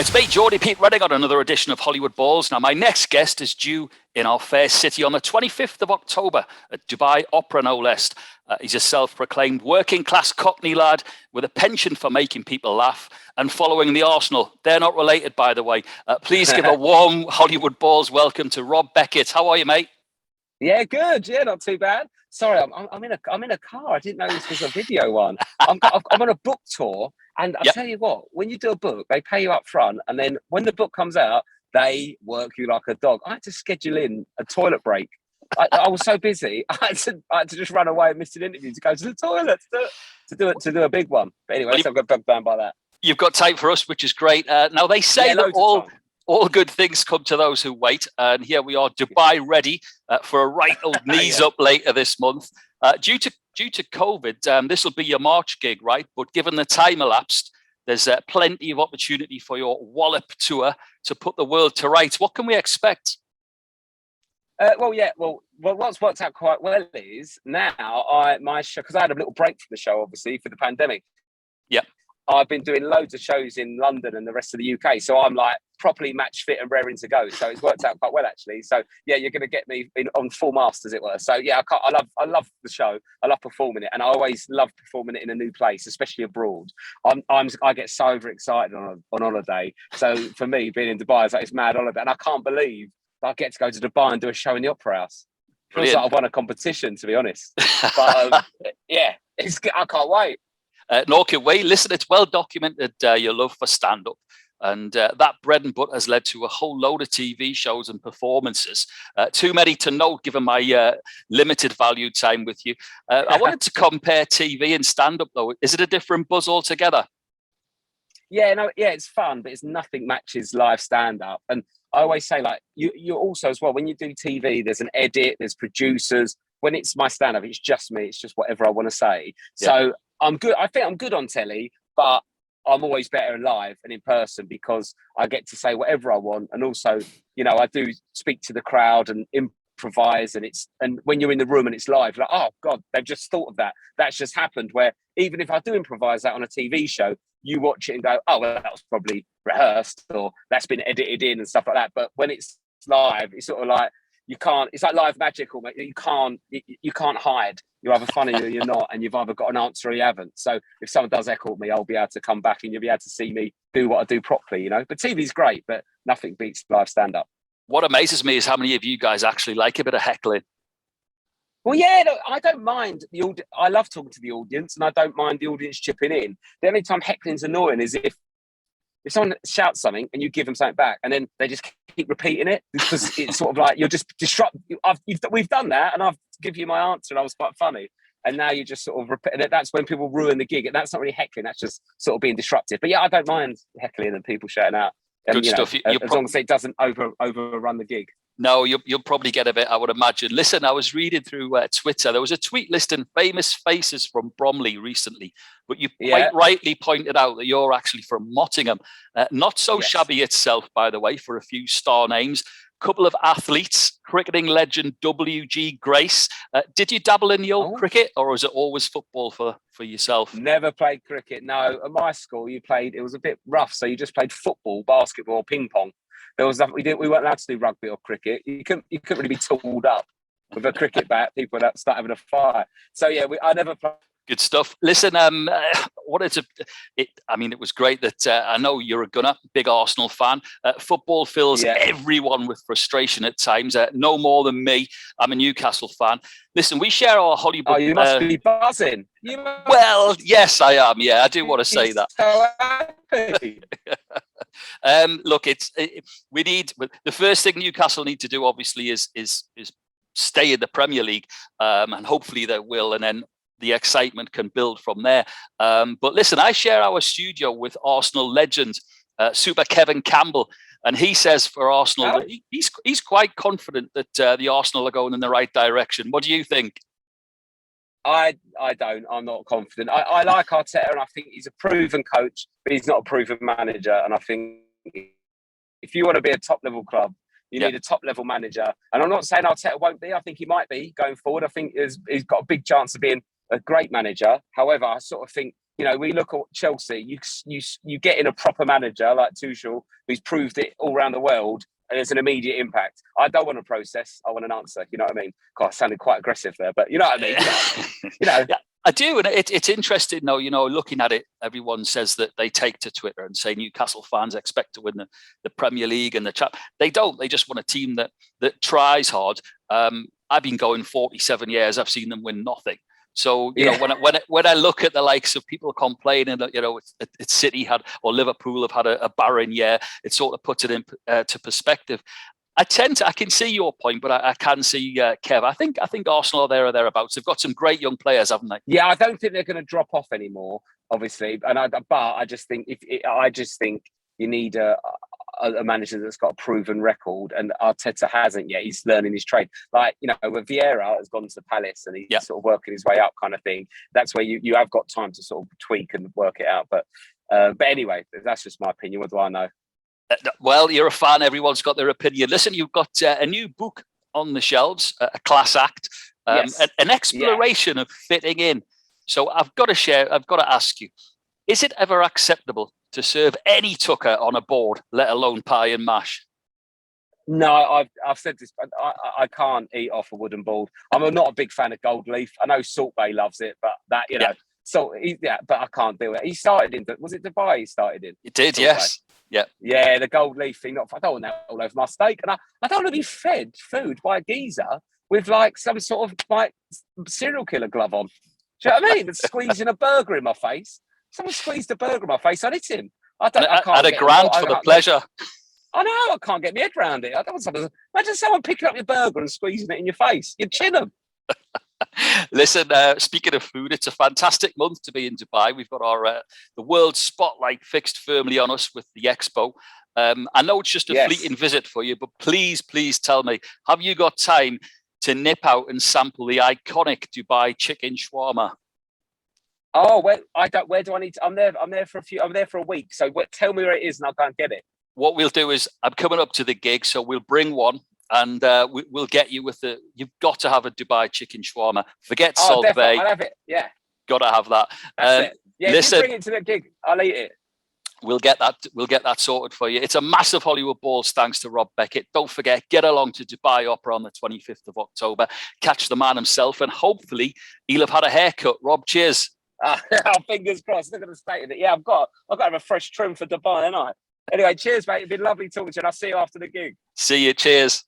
It's me, Geordie Pete Redding, on another edition of Hollywood Balls. Now, my next guest is due in our fair city on the 25th of October at Dubai Opera, no less. He's a self-proclaimed working-class Cockney lad with a penchant for making people laugh and following the Arsenal. They're not related, by the way. Please give a warm Hollywood Balls welcome to Rob Beckett. How are you, mate? Yeah, good. Yeah, not too bad. Sorry, I'm in a car. I didn't know this was a video one. I'm on a book tour, and I'll tell you what. When you do a book, they pay you up front, and then when the book comes out, they work you like a dog. I had to schedule in a toilet break. I was so busy. I had to just run away and miss an interview to go to the toilet to do a big one. But anyway, so I got bugged down by that. You've got time for us, which is great. Now they say that all good things come to those who wait. And here we are, Dubai ready for a right old knees up later this month. Due to COVID, this will be your March gig, right? But given the time elapsed, there's plenty of opportunity for your Wallop tour to put the world to rights. What can we expect? What's worked out quite well is now my show, because I had a little break from the show, obviously, for the pandemic. Yeah. I've been doing loads of shows in London and the rest of the UK. So I'm like properly match fit and raring to go. So it's worked out quite well, actually. So yeah, you're going to get me on full mast, as it were. So yeah, I love the show. I love performing it. And I always love performing it in a new place, especially abroad. I get so overexcited on holiday. So for me, being in Dubai is like, it's mad holiday. And I can't believe I get to go to Dubai and do a show in the Opera House. Feels like I've won a competition, to be honest. But yeah, I can't wait. Nor can we. Listen, it's well documented your love for stand-up, and that bread and butter has led to a whole load of TV shows and performances. Too many to note, given my limited value time with you. I wanted to compare TV and stand-up, though. Is it a different buzz altogether? Yeah, it's fun, but it's nothing matches live stand-up. And I always say, like, you also as well, when you do TV, there's an edit, there's producers. When it's my stand-up, it's just me. It's just whatever I want to say. Yeah. So I'm good. I think I'm good on telly, but I'm always better live and in person because I get to say whatever I want. And also, I do speak to the crowd and improvise, and when you're in the room and it's live, like, oh God, they've just thought of that. That's just happened. Where even if I do improvise that on a TV show, you watch it and go, oh, well, that was probably rehearsed or that's been edited in and stuff like that. But when it's live, it's sort of like, you can't. It's like live magical, mate. You can't hide. You're either funny or you're not, and you've either got an answer or you haven't. So if someone does echo me, I'll be able to come back and you'll be able to see me do what I do properly. But TV's great, but nothing beats live stand-up. What amazes me is how many of you guys actually like a bit of heckling. Well, yeah, no, I don't mind I love talking to the audience, and I don't mind the audience chipping in. The only time heckling's annoying is if someone shouts something and you give them something back, and then they just keep repeating it because it's sort of like you're just disrupt. We've done that, and I've given you my answer, and I was quite funny. And now you just sort of repeat. And that's when people ruin the gig. And that's not really heckling. That's just sort of being disruptive. But yeah, I don't mind heckling and people shouting out. Good stuff. As long as it doesn't overrun the gig. No, you'll probably get a bit, I would imagine. Listen, I was reading through Twitter. There was a tweet listing famous faces from Bromley recently, but you quite rightly pointed out that you're actually from Mottingham. Not so shabby itself, by the way, for a few star names. Couple of athletes, cricketing legend W.G. Grace. Did you dabble in the old cricket, or was it always football for yourself? Never played cricket, no. At my school, it was a bit rough, so you just played football, basketball, ping pong. There was nothing, we weren't allowed to do rugby or cricket. You couldn't really be tooled up with a cricket bat. People would start having a fight. So yeah, I never played. Good stuff. Listen, it was great that I know you're a Gunner, big Arsenal fan. Football fills everyone with frustration at times. No more than me. I'm a Newcastle fan. Listen, we share our Hollywood. Oh, you must be buzzing. Well, yes, I am. Yeah, I do want to say that. So happy. Look, we need the first thing Newcastle need to do, obviously, is stay in the Premier League, and hopefully they will, and then the excitement can build from there. But listen, I share our studio with Arsenal legend, Super Kevin Campbell, and he says for Arsenal that he's quite confident that the Arsenal are going in the right direction. What do you think? I don't. I'm not confident. I like Arteta, and I think he's a proven coach, but he's not a proven manager. And I think if you want to be a top-level club, you need a top-level manager. And I'm not saying Arteta won't be. I think he might be going forward. I think he's got a big chance of being a great manager. However, I sort of think we look at Chelsea. You get in a proper manager like Tuchel, who's proved it all around the world, and there's an immediate impact. I don't want a process. I want an answer. You know what I mean? God, I sounded quite aggressive there, but you know what I mean. Yeah, I do, and it's interesting though. Looking at it, everyone says that they take to Twitter and say Newcastle fans expect to win the Premier League and the Champ. They don't. They just want a team that tries hard. I've been going 47 years. I've seen them win nothing. So when I look at the likes of people complaining that it's City had or Liverpool have had a barren year, it sort of puts it into perspective. I can see your point, but I can see Kev. I think Arsenal are there or thereabouts. They've got some great young players, haven't they? Yeah, I don't think they're going to drop off anymore, obviously. But I just think you need a manager that's got a proven record, and Arteta hasn't yet. He's learning his trade. Like, when Vieira has gone to Palace and he's sort of working his way up, kind of thing. That's where you have got time to sort of tweak and work it out. But anyway, that's just my opinion. What do I know? Well, you're a fan. Everyone's got their opinion. Listen, you've got a new book on the shelves, a class act, an exploration of fitting in. So I've got to ask you, is it ever acceptable to serve any tucker on a board, let alone pie and mash? No, I've said this, but I can't eat off a wooden board. I'm not a big fan of gold leaf. I know Salt Bay loves it, but but I can't do it. He started in, was it Dubai he started in? It did, yes. Yeah. Yeah, the gold leaf thing. I don't want that all over my steak. And I don't want to be fed food by a geezer with like some sort of like serial killer glove on. Do you know what I mean? That's squeezing a burger in my face. Someone squeezed a burger in my face, I'd hit him. I can't. At a grand for the pleasure. I know, I can't get my head around it. I don't want someone. Imagine someone picking up your burger and squeezing it in your face. You'd chin them. Listen, speaking of food, it's a fantastic month to be in Dubai. We've got the world spotlight fixed firmly on us with the expo. I know it's just a fleeting visit for you, but please tell me, have you got time to nip out and sample the iconic Dubai chicken shawarma? Oh, where do I need to? I'm there for a week. So tell me where it is, and I'll go and get it. What we'll do is, I'm coming up to the gig, so we'll bring one. And we'll get you with you've got to have a Dubai chicken shawarma. Forget Salt Bay. I'll have it. Yeah. Got to have that. That's it. Yeah, listen, bring it to the gig. I'll eat it. We'll get that sorted for you. It's a massive Hollywood Balls thanks to Rob Beckett. Don't forget, get along to Dubai Opera on the 25th of October. Catch the man himself, and hopefully he'll have had a haircut. Rob, cheers. Fingers crossed. Look at the state of it. Yeah, I've got to have a fresh trim for Dubai, haven't I? Anyway, cheers, mate. It's been lovely talking to you, and I'll see you after the gig. See you. Cheers.